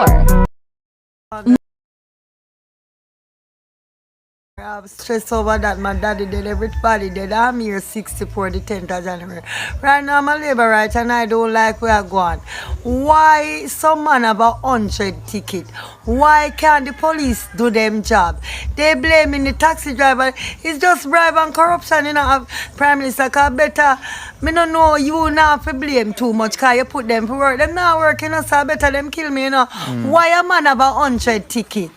more. I have stress over that. My daddy did, everybody did. I'm here 64 the 10th of January. Right now I'm a labor right and I don't like where I'm going. Why some man have a 100 ticket? Why can't the police do them job? They blaming the taxi driver. It's just bribe and corruption, you know. Prime Minister, cause better, me don't know you not for blame too much cause you put them for work. Them not working, you know, so better them kill me, you know. Why a man have a 100 ticket?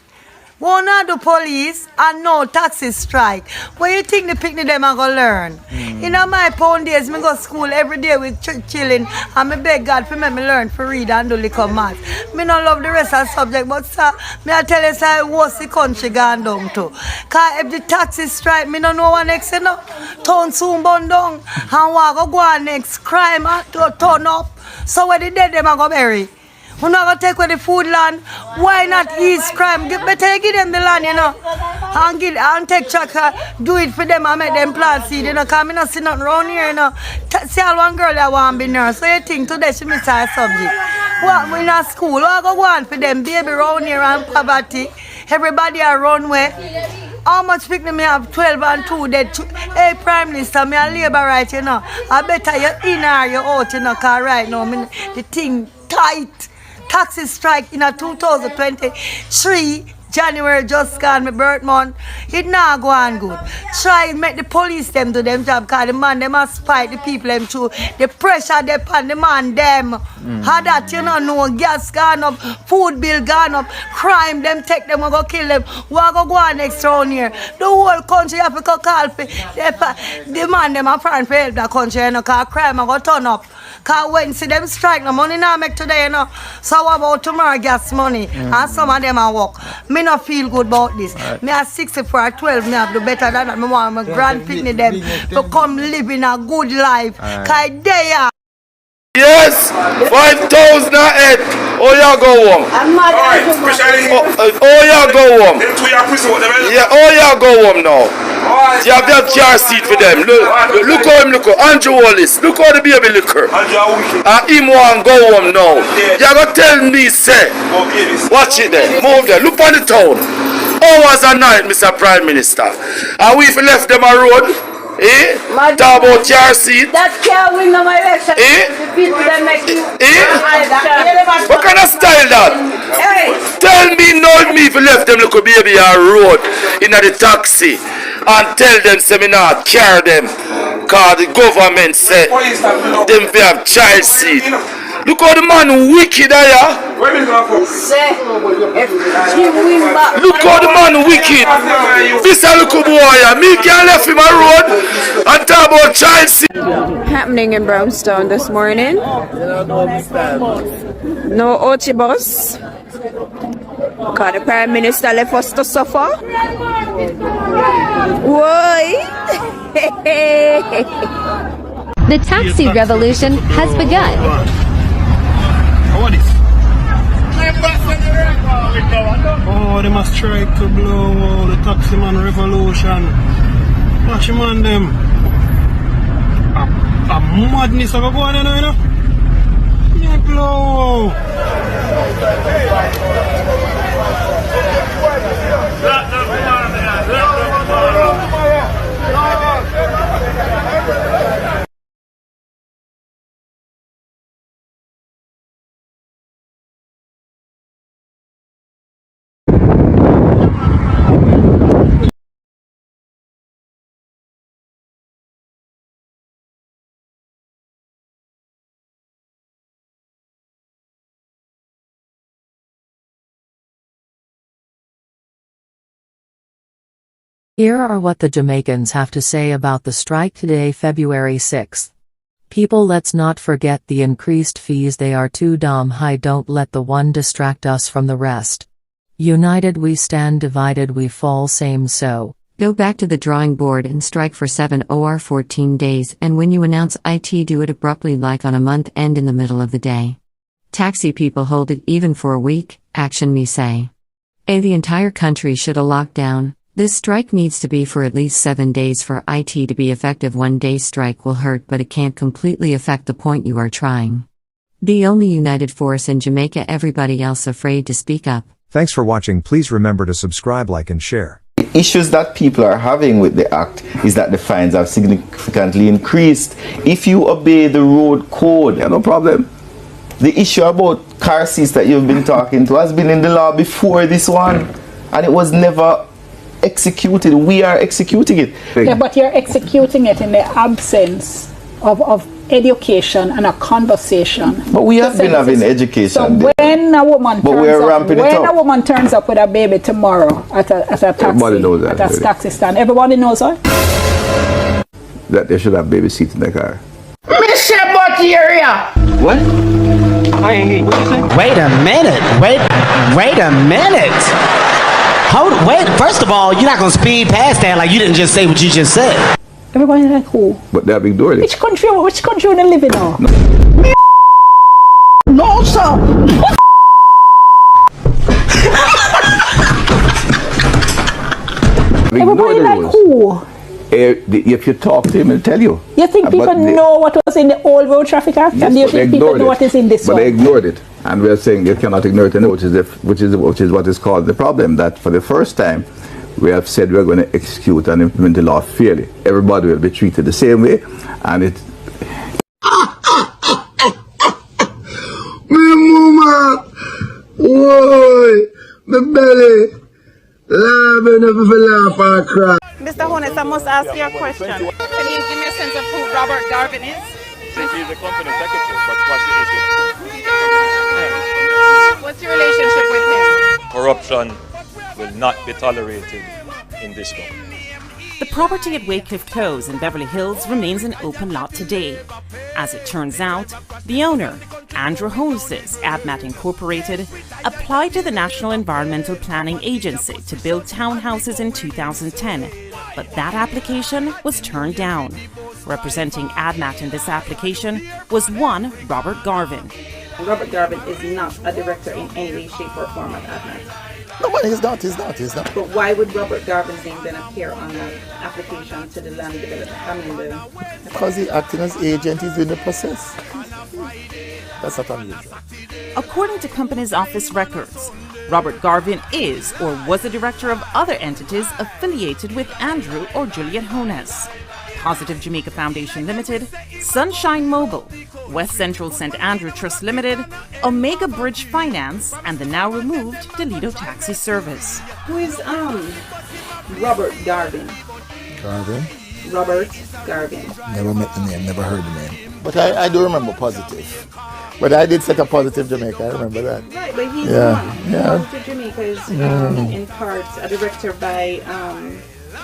One of the police and no taxi strike. What you think the picnic them are going to learn? In my pound days, I go to school every day with chilling and I beg God for me learn to read and do little math. I don't love the rest of the subject, but sir, I tell you, sir, what's the country gone down to? Because if the taxi strike, I don't know what next, you know. Town soon burn down and what go on next? Crime to turn up. So when the dead them are going to bury. We're not going to take away the food land. Why not ease crime? Better you give them the land, you know. And take tracker, do it for them and make them plant seed, you know. Because I don't see nothing around here, you know. See all one girl that want to be nurse. So you think today she miss her subject. What, in a school, what go on for them? Baby around here and poverty. Everybody around where. How much people me have 12 and 2 dead? Hey, Prime Minister, me a labor right, you know. I better you in or you out, you know. Because right now, the thing tight. Taxi strike in a 2023 January just gone, my birth month. It not go on good. Try make the police them do them job because the man them must fight the people them through. The pressure they upon the man them. How that you know gas gone up, food bill gone up, crime them take them and go kill them. What go on next round here? The whole country have to call for the man them a friend for help that country, you know, because crime a go turn up. Because when see them strike, no money now make today, you know. So what about tomorrow gas money? And some of them a work. Me not feel good about this. Me at 64, 12, me have to better than that. Me want my grand picnic them to come live in a good life. Because they are. Yes, 5,008. Oh, yeah, go home. Oh, yeah, go home. Yeah, oh, yeah, go home now. You have that car seat for them. Look how him look. Andrew Wallace. Look how the baby look her. And him want go home now. You gotta tell me, say. Watch it there. Move there. Look on the town. Hours a night, Mr. Prime Minister. And we left them a road. Eh? Talk about car seat. That car win no my election. The people that make you. What kind of style that? Hey. Tell me, not me if you left them little baby on road in the taxi and tell them seminar carry them because the government said them they have child seat. Look how the man wicked there. Look how the man wicked. This a little boy. Me can left him a road and talk about child seat. Happening in Brownstone this morning. No Ochi bus. Because the Prime Minister left us to suffer. Why? The taxi revolution has begun. Oh, they must try to blow the taxi man revolution. Watch him on them. A madness of a go on, you know? Yeah, blow. Here are what the Jamaicans have to say about the strike today, February 6th. People, let's not forget the increased fees, they are too damn high, don't let the one distract us from the rest. United we stand, divided we fall, same so. Go back to the drawing board and strike for 7 or 14 days, and when you announce it, do it abruptly like on a month end in the middle of the day. Taxi people hold it even for a week, action me say. The entire country should a lockdown. This strike needs to be for at least 7 days for it to be effective. 1 day strike will hurt, but it can't completely affect the point you are trying. The only united force in Jamaica, everybody else afraid to speak up. Thanks for watching. Please remember to subscribe, like and share. The issues that people are having with the act is that the fines have significantly increased. If you obey the road code, no problem. The issue about car seats that you've been talking to has been in the law before this one, and it was never executed. We are executing it. Yeah, but you're executing it in the absence of education and a conversation. But we have been having education. So when a woman turns up with a baby tomorrow at a taxi stand, everybody knows that. That they should have baby seats in the car. Mr. Bacteria! What? Wait a minute. Wait a minute. Wait, first of all, you're not going to speed past that like you didn't just say what you just said. Everybody like who? But they have ignored it. Which country they live in now? No, sir. Everybody like who? If you talk to him, he'll tell you. You think people know what was in the old Road Traffic Act? Yes, and do you think people know what is in this one? But they ignored it. And we're saying you cannot ignore it, which is what is called the problem, that for the first time, we have said we're going to execute and implement the law fairly. Everybody will be treated the same way, and it. My mama, whoa, my belly, laughing if I laugh or cry. Mr. Honest, I must ask you a question. Can you give me a sense of who Robert Garvin is? He's the company secretary, but what's the issue? What's your relationship with him? Corruption will not be tolerated in this country. The property at Waycliff Close in Beverly Hills remains an open lot today. As it turns out, the owner, Andrew Holmes' ADMAT Incorporated, applied to the National Environmental Planning Agency to build townhouses in 2010, but that application was turned down. Representing ADMAT in this application was one Robert Garvin. Robert Garvin is not a director in any way, shape, or form at ADMAT. No, but he's not. But why would Robert Garvin's name then appear on the application to the land development? Because he's acting as agent, he's doing the process. That's not unusual. According to Company's office records, Robert Garvin is or was a director of other entities affiliated with Andrew or Juliet Honus. Positive Jamaica Foundation Limited, Sunshine Mobile, West Central St. Andrew Trust Limited, Omega Bridge Finance, and the now removed Delido Taxi Service. Who is Robert Garvin? Robert Garvin. Never met the name, never heard the name. But I do remember Positive. But I did set up Positive Jamaica, I remember that. Right, but he's Positive Jamaica is in part a director by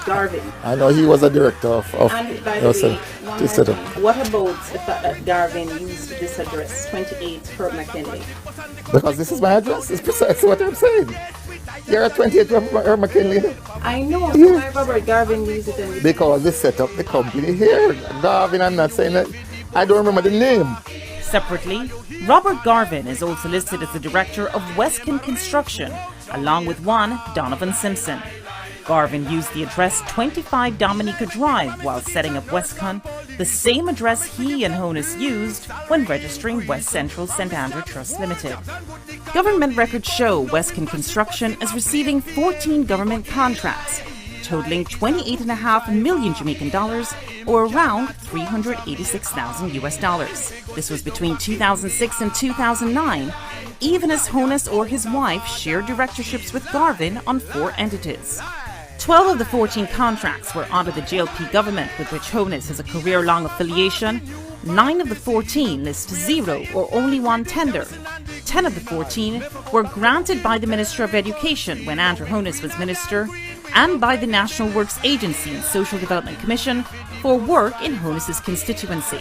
Garvin. I know he was a director of and by the way, what about the fact that Garvin used this address, 28 Herb McKinley? Because this is my address, it's precisely what I'm saying. You're at 28 Herb McKinley. I know, so why Robert Garvin used it? Because they set up the company here. Garvin, I'm not saying that. I don't remember the name. Separately, Robert Garvin is also listed as the director of Westcon Construction, along with one Donovan Simpson. Garvin used the address 25 Dominica Drive while setting up Westcon, the same address he and Honus used when registering West Central St. Andrew Trust Limited. Government records show Westcon Construction is receiving 14 government contracts, totaling 28.5 million Jamaican dollars, or around $386,000 US. This was between 2006 and 2009, even as Honus or his wife shared directorships with Garvin on 4 entities. 12 of the 14 contracts were under the JLP government, with which Honus has a career-long affiliation. 9 of the 14 list 0 or only 1 tender. 10 of the 14 were granted by the Minister of Education when Andrew Honus was Minister, and by the National Works Agency and Social Development Commission for work in Honus's constituency.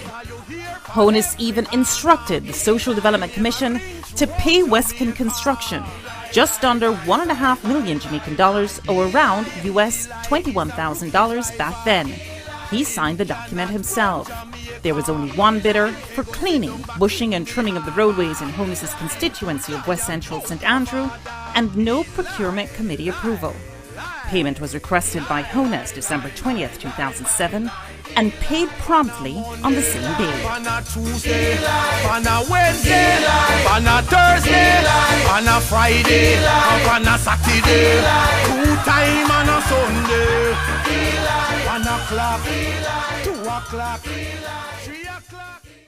Honus even instructed the Social Development Commission to pay Westcon Construction just under $1.5 million Jamaican dollars, or around US $21,000 back then. He signed the document himself. There was only one bidder for cleaning, bushing and trimming of the roadways in Honus's constituency of West Central St. Andrew, and no procurement committee approval. Payment was requested by Honus December 20th, 2007, and paid promptly on the same day. On a Tuesday, on a Wednesday, on a Thursday, on a Friday, on a Saturday, 2 times on a Sunday, 1 o'clock, 2 o'clock, 3 o'clock.